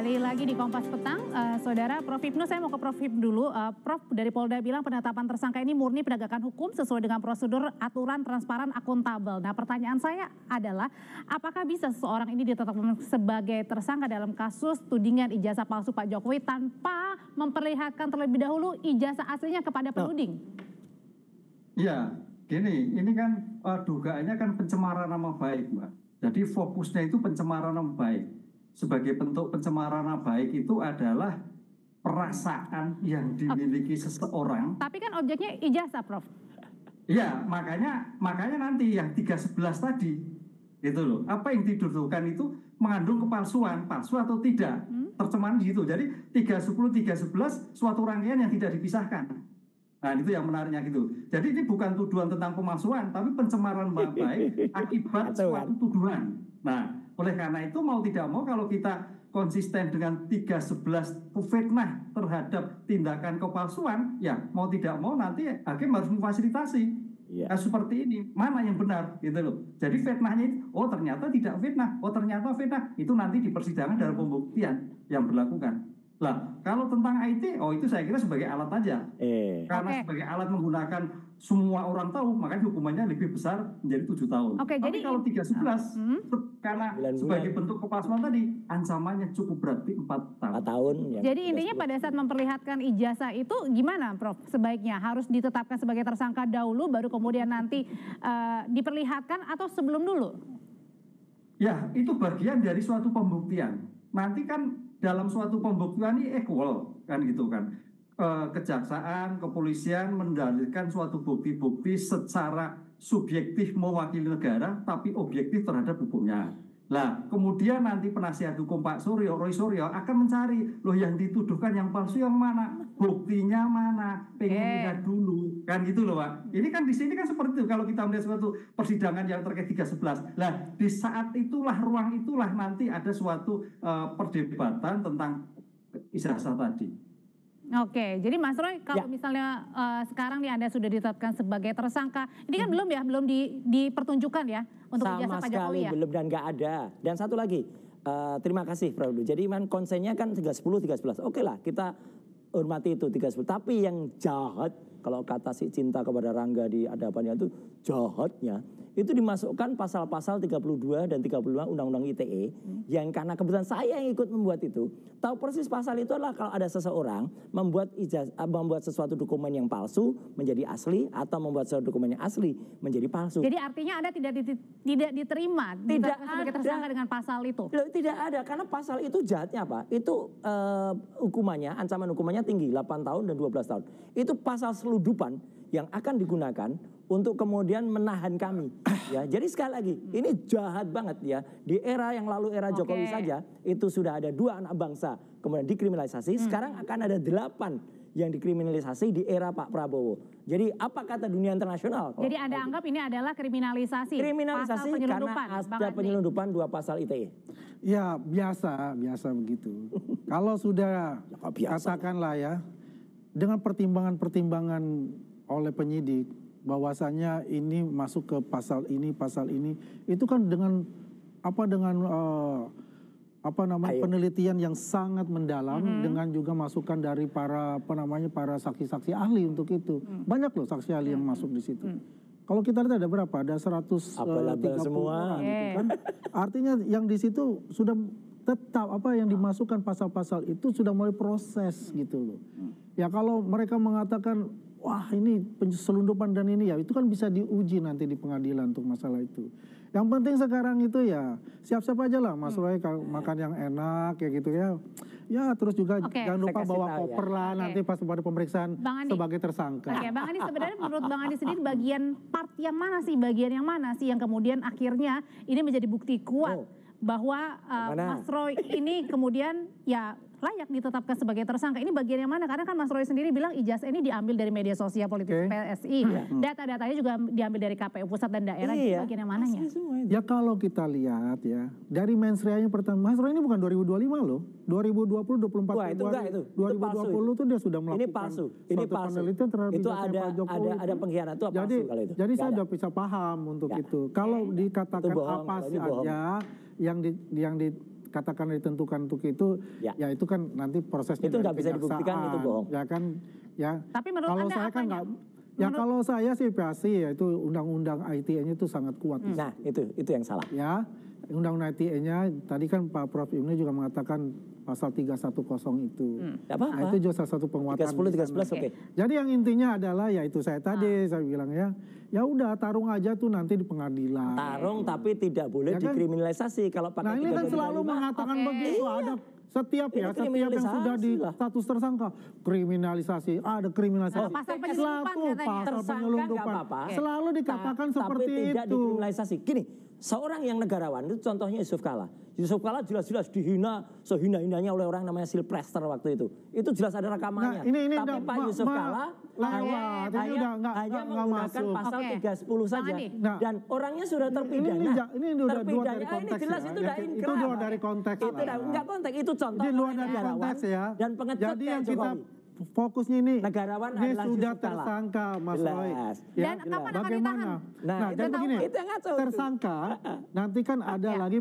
Kembali lagi di Kompas Petang, Saudara Prof Hipnu, saya mau ke Prof Hipnu dulu. Prof, dari Polda bilang penetapan tersangka ini murni penegakan hukum sesuai dengan prosedur, aturan, transparan, akuntabel. Nah, pertanyaan saya adalah, apakah bisa seseorang ini ditetapkan sebagai tersangka dalam kasus tudingan ijazah palsu Pak Jokowi tanpa memperlihatkan terlebih dahulu ijazah aslinya kepada penuding? Iya, gini, ini kan dugaannya kan pencemaran nama baik, Mbak. Jadi fokusnya itu pencemaran nama baik. Sebagai bentuk pencemaran nama baik itu adalah perasaan yang dimiliki seseorang. Tapi kan objeknya ijazah, Prof. Iya, makanya nanti yang 311 tadi, gitu loh. Apa yang dituduhkan itu mengandung kepalsuan, palsu atau tidak, tercemaran gitu. Jadi 310, 311 suatu rangkaian yang tidak dipisahkan. Nah, itu yang menariknya gitu. Jadi ini bukan tuduhan tentang pemalsuan, tapi pencemaran nama baik akibat suatu tuduhan. Nah, oleh karena itu mau tidak mau kalau kita konsisten dengan 311 fitnah terhadap tindakan kepalsuan, ya mau tidak mau nanti hakim harus memfasilitasi. Nah, seperti ini, mana yang benar gitu loh. Jadi fitnahnya itu, oh ternyata tidak fitnah, oh ternyata fitnah. Itu nanti di persidangan dalam pembuktian yang berlakukan. Lah, kalau tentang IT, oh itu saya kira sebagai alat aja. Karena sebagai alat menggunakan semua orang tahu, makanya hukumannya lebih besar menjadi 7 tahun. Tapi jadi kalau 311, karena sebagai bentuk kepalsuan tadi, ancamannya cukup berat, 4 tahun. Ya. Jadi intinya pada saat memperlihatkan ijazah itu gimana, Prof? Sebaiknya harus ditetapkan sebagai tersangka dahulu, baru kemudian nanti diperlihatkan atau sebelum dulu? Ya, itu bagian dari suatu pembuktian. Nanti kan dalam suatu pembuktian ini equal kan gitu kan, kejaksaan, kepolisian mendalilkan suatu bukti-bukti secara subjektif mewakili negara tapi objektif terhadap hukumnya. Lah kemudian nanti penasihat hukum Pak Roy Suryo akan mencari, loh yang dituduhkan yang palsu yang mana, buktinya mana, pengen lihat dulu kan gitu loh Pak. Ini kan di sini kan seperti itu kalau kita melihat suatu persidangan yang terkait 311. Lah di saat itulah, ruang itulah nanti ada suatu perdebatan tentang ijazah tadi. Oke, jadi Mas Roy, kalau misalnya sekarang nih Anda sudah ditetapkan sebagai tersangka, ini kan belum ya, belum dipertunjukkan ya untuk ijazah Pak Jokowi ya? Belum dan nggak ada. Dan satu lagi, terima kasih Prof. Jadi konsennya kan 310, 311. Oke lah, kita hormati itu 310. Tapi yang jahat, kalau kata si Cinta kepada Rangga di hadapannya itu jahatnya, itu dimasukkan pasal-pasal 32 dan 35 Undang-Undang ITE, yang karena kebetulan saya yang ikut membuat itu, tahu persis pasal itu adalah kalau ada seseorang membuat sesuatu dokumen yang palsu menjadi asli atau membuat sesuatu dokumen yang asli menjadi palsu. Jadi artinya Anda tidak diterima sebagai tersangka dengan pasal itu? Tidak ada, karena pasal itu jahatnya apa? Itu hukumannya, ancaman hukumannya tinggi, 8 tahun dan 12 tahun. Itu pasal seludupan yang akan digunakan untuk kemudian menahan kami. Ya, jadi sekali lagi, ini jahat banget ya. Di era yang lalu, era Jokowi saja, itu sudah ada 2 anak bangsa kemudian dikriminalisasi. Sekarang akan ada 8 yang dikriminalisasi di era Pak Prabowo. Jadi apa kata dunia internasional? Jadi Anda anggap ini adalah kriminalisasi? Kriminalisasi karena ada penyelundupan 2 pasal ITE. Ya biasa begitu. Kalau sudah katakanlah ya, dengan pertimbangan-pertimbangan oleh penyidik, bahwasanya ini masuk ke pasal ini, itu kan dengan penelitian yang sangat mendalam, dengan juga masukan dari para saksi-saksi ahli untuk itu. Banyak loh saksi ahli yang masuk di situ. Kalau kita lihat ada berapa? Ada 130 orang gitu kan. Artinya yang di situ sudah tetap yang dimasukkan pasal-pasal itu sudah mulai proses gitu loh. Ya kalau mereka mengatakan wah ini selundupan dan ini ya, itu kan bisa diuji nanti di pengadilan untuk masalah itu. Yang penting sekarang itu ya siap-siap aja lah Mas Roy, makan yang enak kayak gitu ya. Ya terus juga jangan lupa bawa koper lah nanti pas pada pemeriksaan sebagai tersangka. Bang Andi, sebenarnya menurut Bang Andi sendiri bagian yang mana sih yang kemudian akhirnya ini menjadi bukti kuat bahwa Mas Roy ini kemudian ya layak ditetapkan sebagai tersangka. Ini bagian yang mana? Karena kan Mas Roy sendiri bilang ijazah ini diambil dari media sosial politik PSI. Data-datanya juga diambil dari KPU pusat dan daerah. Bagian yang mananya? Ya kalau kita lihat ya, dari mensreanya pertama, Mas Roy ini bukan 2025 loh. 2020, 24 Februari 2020 itu dia sudah melakukan ini palsu. penelitian terhadap itu ada pengkhianat itu palsu kalau itu. Jadi saya sudah bisa paham untuk itu. Kalau dikatakan apa saja yang katakan ditentukan untuk itu, ya itu kan nanti prosesnya itu dari nggak bisa dibuktikan itu kejaksaan, bohong. ya kan, ya. Tapi menurut kalau Anda saya kan apanya? nggak, ya kalau saya sih pasti ya itu undang-undang ITE-nya itu sangat kuat. Nah, itu yang salah. Ya, undang-undang ITE-nya tadi kan Pak Prof Ibnu juga mengatakan pasal 310 itu. Nggak apa-apa. Nah, itu juga salah satu penguatan. 310, 311 oke. Jadi yang intinya adalah ya itu saya tadi saya bilang ya udah tarung aja tuh nanti di pengadilan. Tarung tapi tidak boleh Ya kan? dikriminalisasi kalau pakai Nah ini kan 325. selalu mengatakan Oke. begitu, ada setiap Ini setiap yang sudah di kriminalisasi lah. status tersangka kriminalisasi, ada kriminalisasi. Ada pasal penyelundupan Selaku katanya. pasal Tersangka penyelundupan. nggak apa-apa. Selalu dikatakan seperti tapi tidak itu. dikriminalisasi. Gini, seorang yang negarawan itu contohnya Yusuf Kalla. Yusuf Kalla jelas-jelas dihina sehina-hinanya oleh orang namanya Silprester waktu itu. Itu jelas ada rekamannya. Nah, ini tapi udah Pak Yusuf Kalla lewat, ini udah hanya nggak menggunakan masuk. pasal Oke. 310 saja. Bang Andi. Nah, dan orangnya sudah terpidana. ini udah luar dari Terpidana, konteks ini jelas ya. itu udah Itu inkrah. luar dari konteks Itu lah. udah enggak konteks, itu contoh Di luar orang dari negarawan konteks ya. dan pengecut Jadi kayak yang kita Jokowi. fokusnya ini Negarawan dia adalah sudah Yusuf Kalla. tersangka Mas Jelas. Roy. Dan kapan akan Bagaimana? ditahan? Nah, Nah, itu jadi tahu, begini, itu yang ngaco itu. tersangka nanti kan ada Ya. lagi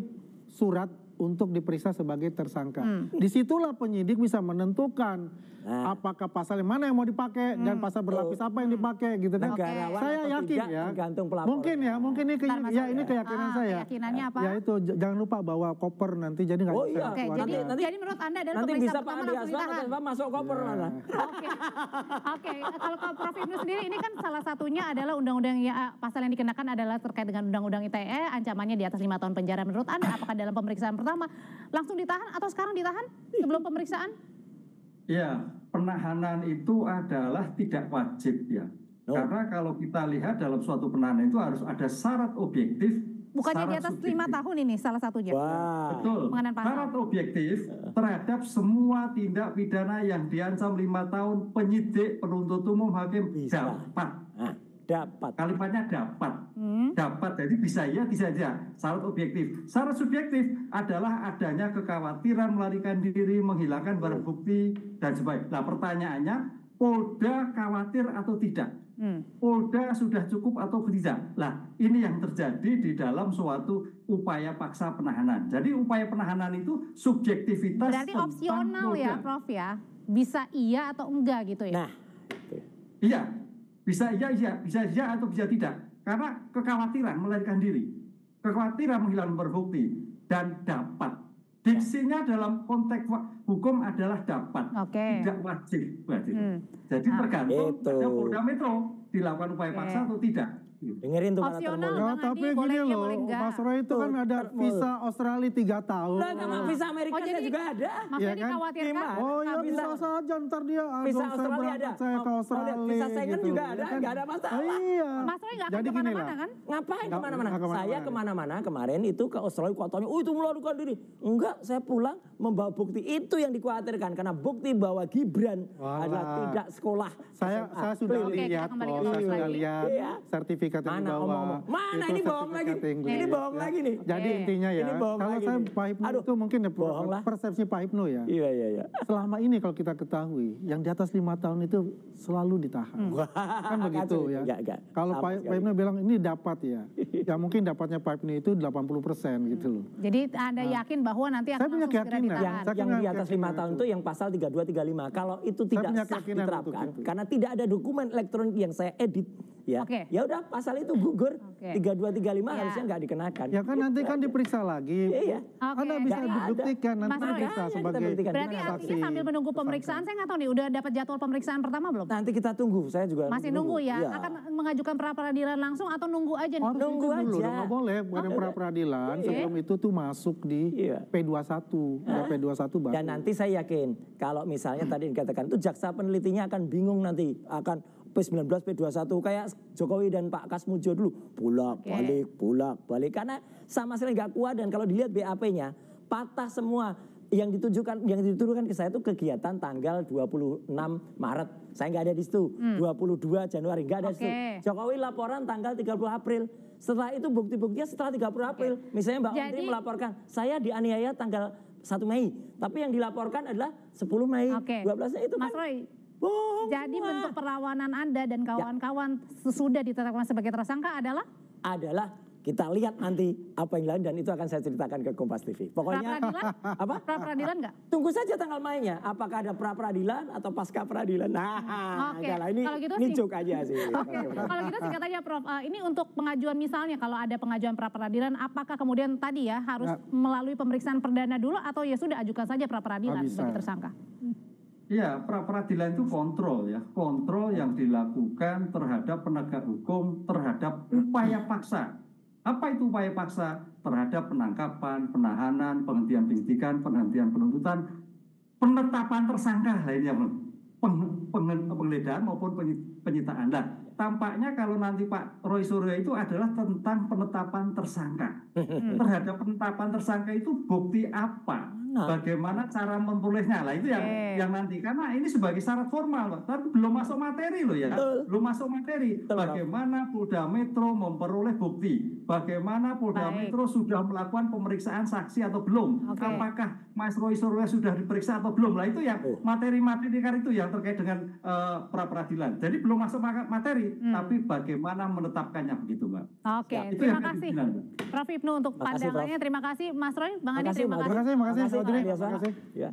surat untuk diperiksa sebagai tersangka. Disitulah penyidik bisa menentukan apakah pasal yang mana yang mau dipakai dan pasal berlapis apa yang dipakai gitu kan. Negarawan Saya atau yakin tidak ya. tergantung pelapor. Mungkin ini Ntar masuk ini ya. keyakinan saya. Keyakinannya apa? Ya itu jangan lupa bawa koper nanti jadi nggak Oh bisa iya. Oke, keluar. jadi menurut Anda adalah Nanti pemeriksaan bisa Pak pertama Andi langsung Aswan ditahan? atau masuk koper mana. Oke, kalau Prof Ibnu sendiri ini kan salah satunya adalah undang-undang pasal yang dikenakan adalah terkait dengan undang-undang ITE, ancamannya di atas 5 tahun penjara. Menurut Anda apakah dalam pemeriksaan pertama langsung ditahan atau sekarang ditahan sebelum pemeriksaan? Ya, penahanan itu adalah tidak wajib ya. Oh. Karena kalau kita lihat dalam suatu penahanan itu harus ada syarat objektif. Bukannya di syarat atas 5 subjektif. tahun ini salah satunya? Wah. Betul. Pengenaan pasal. Syarat objektif terhadap semua tindak pidana yang diancam 5 tahun penyidik, penuntut umum, hakim Bisa. dapat. Nah, dapat. Kalimatnya dapat. Dapat, jadi bisa ya, bisa saja. Syarat objektif. Syarat subjektif adalah adanya kekhawatiran melarikan diri, menghilangkan barang bukti, dan sebagainya. Nah pertanyaannya, Polda khawatir atau tidak? Polda sudah cukup atau tidak? Nah ini yang terjadi di dalam suatu upaya paksa penahanan. Jadi upaya penahanan itu subjektivitas. Berarti tentang opsional ya Polda. Prof ya? Bisa iya atau enggak gitu ya? Nah, Iya, bisa iya atau bisa tidak. Karena kekhawatiran melarikan diri, kekhawatiran menghilangkan barang bukti, dan dapat. Diksinya dalam konteks hukum adalah dapat, Oke. tidak wajib. Jadi tergantung Itu. pada Polda Metro dilakukan upaya paksa atau tidak. dengerin tuh kata Opsional. termohon. Ya, Bang tapi Andi, boleh gini iya, loh, boleh enggak? Mas Roy itu kan ada visa Australia 3 tahun. Lah, sama visa Amerika Oh, jadi- juga ada. Maksudnya Iya kan? dikhawatirkan? Gimana? Oh ya Nah, bisa saja ntar dia Visa saya Australia berangkat ada. saya ke Oh, Australia. visa Schengen gitu. juga Ya ada, kan? nggak ada masalah. Oh, iya. Mas Roy nggak akan Jadi gini kemana-mana lah. kan? Ngapain Nggak kemana-mana? kemana-mana. Saya kemana-mana kemarin itu ke Australia katanya, oh itu melarikan diri. Enggak, saya pulang membawa bukti itu yang dikhawatirkan. Karena bukti bahwa Gibran Walah. adalah tidak sekolah Saya sudah Oke, kita lihat kembali ke kok, saya Mas sudah lagi. lihat Iya. sertifikat yang Mana dibawa. omong-omong. Mana Itu ini bohong lagi? sertifikat Inggris, Ini bohong ya. lagi nih. Jadi Oke. intinya ya, Ini bohong kalau lagi saya nih. Pak Ibnu Aduh, itu mungkin ya, bohong lah. persepsi Pak Ibnu ya. Iya. Selama ini kalau kita ketahui, yang di atas 5 tahun itu selalu ditahan. Kan begitu ya. Enggak. Kalau Sama Pak sekali. Ibnu bilang ini dapat ya. Ya mungkin dapatnya Pak Ibnu itu 80% gitu loh. Jadi Anda yakin bahwa nanti akan Saya punya langsung segera keyakinan. ditahan? Saya Yang punya di atas 5 keyakinan tahun itu. itu yang pasal 32, 35. Kalau itu tidak punya sah keyakinan untuk diterapkan, itu. karena tidak ada dokumen elektronik yang saya edit, ya, Oke. ya udah pasal itu gugur. Oke. 32, 35 Ya. harusnya nggak dikenakan. Ya kan nanti kan diperiksa lagi. Iya. Oke. Anda bisa Nggak ada. dibuktikan nanti Mas Roy. diperiksa Makanya kita sebagai buktikan. Berarti Gimana, artinya saksi sambil menunggu tersangka. pemeriksaan, saya nggak tahu nih, udah dapat jadwal pemeriksaan pertama belum? Nanti kita tunggu, saya juga Masih nunggu ya? Iya. Akan mengajukan pra peradilan langsung atau nunggu aja nih? Harus Nunggu itu dulu, aja. nggak boleh, bukan yang pra peradilan. Iya. Sebelum itu tuh masuk di Iya. P21, udah P21 baru. Dan nanti saya yakin kalau misalnya tadi dikatakan itu jaksa penelitinya akan bingung nanti, akan P19, P21 kayak Jokowi dan Pak Kasmujo dulu bolak balik karena sama sekali nggak kuat. Dan kalau dilihat BAP-nya patah semua. Yang dituduhkan ke saya itu kegiatan tanggal 26 Maret. Saya nggak ada di situ. 22 Januari nggak ada di situ. Oke. Jokowi laporan tanggal 30 April. Setelah itu bukti-buktinya setelah 30 April. Misalnya Mbak Menteri Jadi- melaporkan, saya dianiaya tanggal 1 Mei. Tapi yang dilaporkan adalah 10 Mei. Oke. 12-nya itu Mas kan Roy, bohong jadi semua. bentuk perlawanan Anda dan kawan-kawan sesudah ditetapkan sebagai tersangka adalah? Adalah kita lihat nanti apa yang lain dan itu akan saya ceritakan ke Kompas TV. Pokoknya Pra peradilan nggak? tunggu saja tanggal mainnya. Apakah ada pra peradilan atau pasca peradilan? Nah, ini kalau gitu nicuk aja sih. Kalau gitu singkat aja Prof, ini untuk pengajuan misalnya kalau ada pengajuan pra peradilan, apakah kemudian tadi ya harus melalui pemeriksaan perdana dulu atau ya sudah ajukan saja pra peradilan bagi tersangka? Iya, pra peradilan itu kontrol ya, kontrol yang dilakukan terhadap penegak hukum terhadap upaya paksa. Apa itu upaya paksa? Terhadap penangkapan, penahanan, penghentian penyidikan, penghentian penuntutan, penetapan tersangka lainnya, penggeledahan maupun penyitaan. Nah, tampaknya kalau nanti Pak Roy Suryo itu adalah tentang penetapan tersangka. Terhadap penetapan tersangka itu bukti apa? Bagaimana cara memperolehnya? Lah itu yang nanti, karena ini sebagai syarat formal, Pak. Tapi belum masuk materi loh ya. Belum masuk materi. Bagaimana Polda Metro memperoleh bukti? Bagaimana Polda Metro sudah melakukan pemeriksaan saksi atau belum? Apakah Mas Roy Suryo sudah diperiksa atau belum? Lah itu yang materi-materi itu yang terkait dengan pra peradilan. Jadi belum masuk materi, tapi bagaimana menetapkannya begitu, Mbak. Oke, ya, terima kasih Prof Ibnu untuk pandangannya. Terima kasih Mas Roy, Bang Andi, terima kasih. Terima kasih. Ya.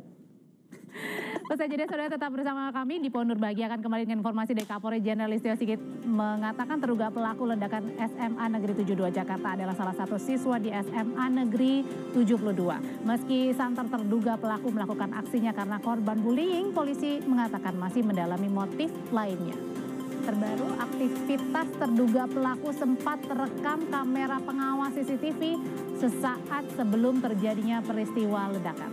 Usai jeda, saudara tetap bersama kami di Pondok Bagi akan kembali dengan informasi dari Kapolri Jenderal Listio Sigit mengatakan terduga pelaku ledakan SMA Negeri 72 Jakarta adalah salah satu siswa di SMA Negeri 72. Meski santer terduga pelaku melakukan aksinya karena korban bullying, polisi mengatakan masih mendalami motif lainnya. Terbaru, aktivitas terduga pelaku sempat terekam kamera pengawas CCTV sesaat sebelum terjadinya peristiwa ledakan.